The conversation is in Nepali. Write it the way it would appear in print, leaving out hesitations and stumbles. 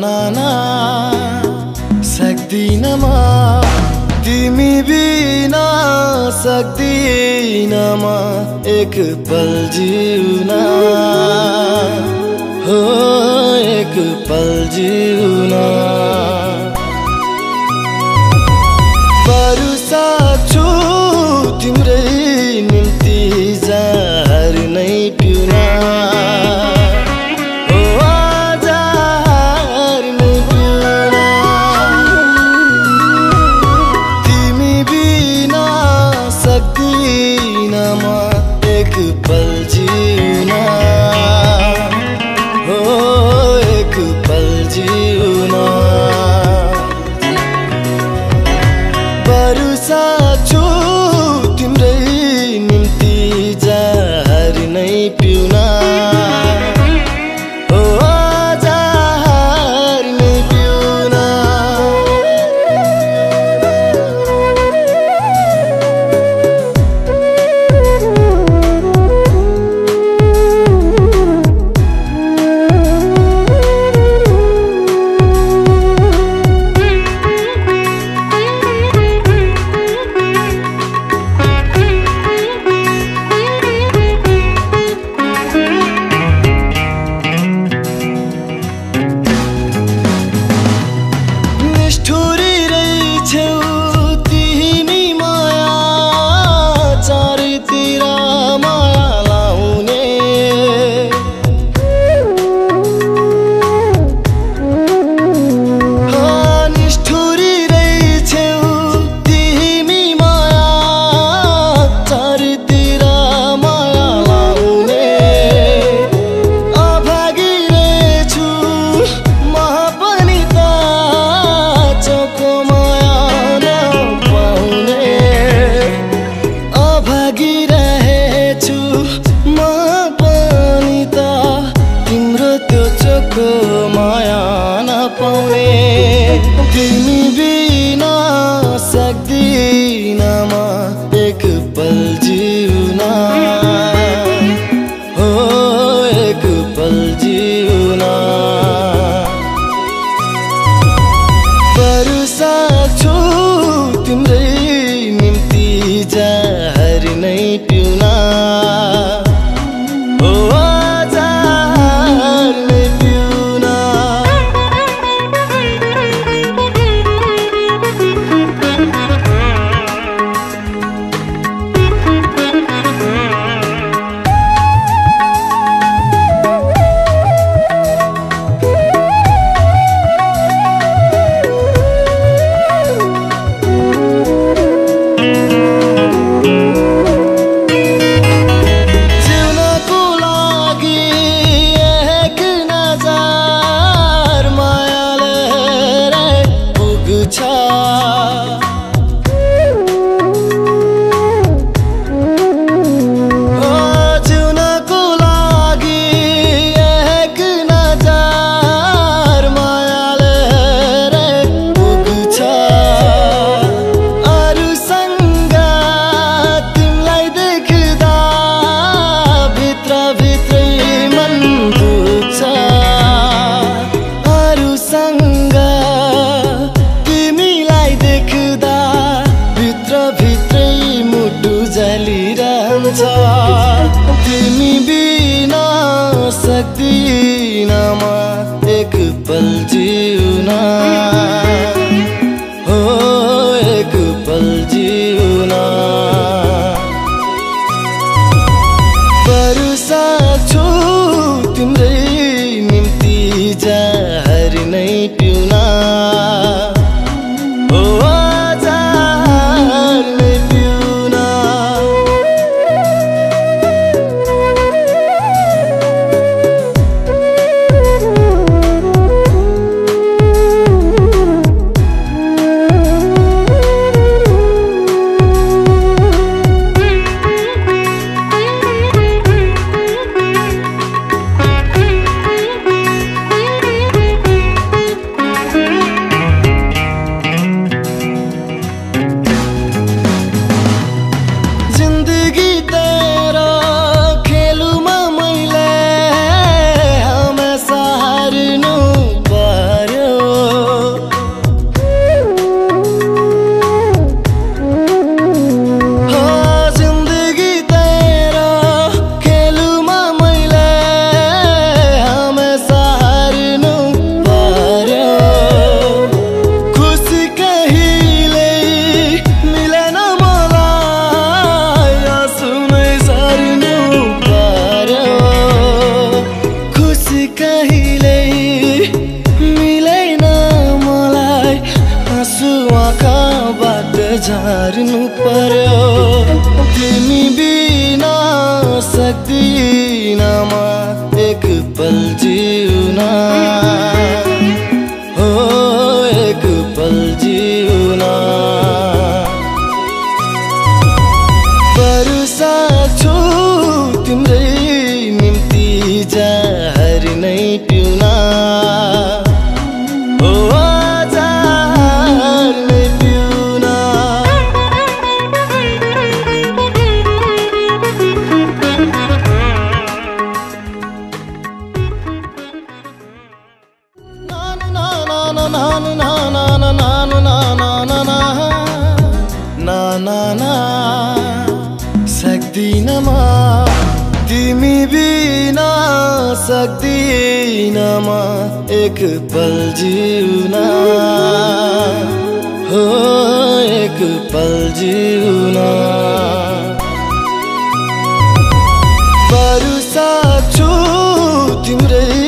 नाना सक्दिन म तिमी बिना सक्दिन म एक पल जिउन हो एक पल जिउन भरोसा छु तिम्रै निम्ति जहर नै पिउन एक पल जिउन हो एक पल जिउन भरोसा छु तिम्रै निम्ति जहर नै पिउन हो जहर नै पिउन माया नपाउने तिमी बिना सक्दिन म एक पल जिउन हो एक पल जिउन भरोसा छु तिम्रै निम्ति जहर नै पिउन तिमी बिना सक्दिन म एक पल जिउन हो एक पल जिउन भरोसा छु तिम्रै निम्ति जहर नै पिउन झार्नु पर्यो तिमी बिना सक्दिन म एक पल जिउन हो एक पल जिउन वर्षा छु तिम्रै निम्ति जहर नै पिउन हो जहर नै पिउन ना सक्दिन म तिमी बिना सक्दिन म एक पल जिउन हो एक पल जिउन वर्षा छु तिम्रै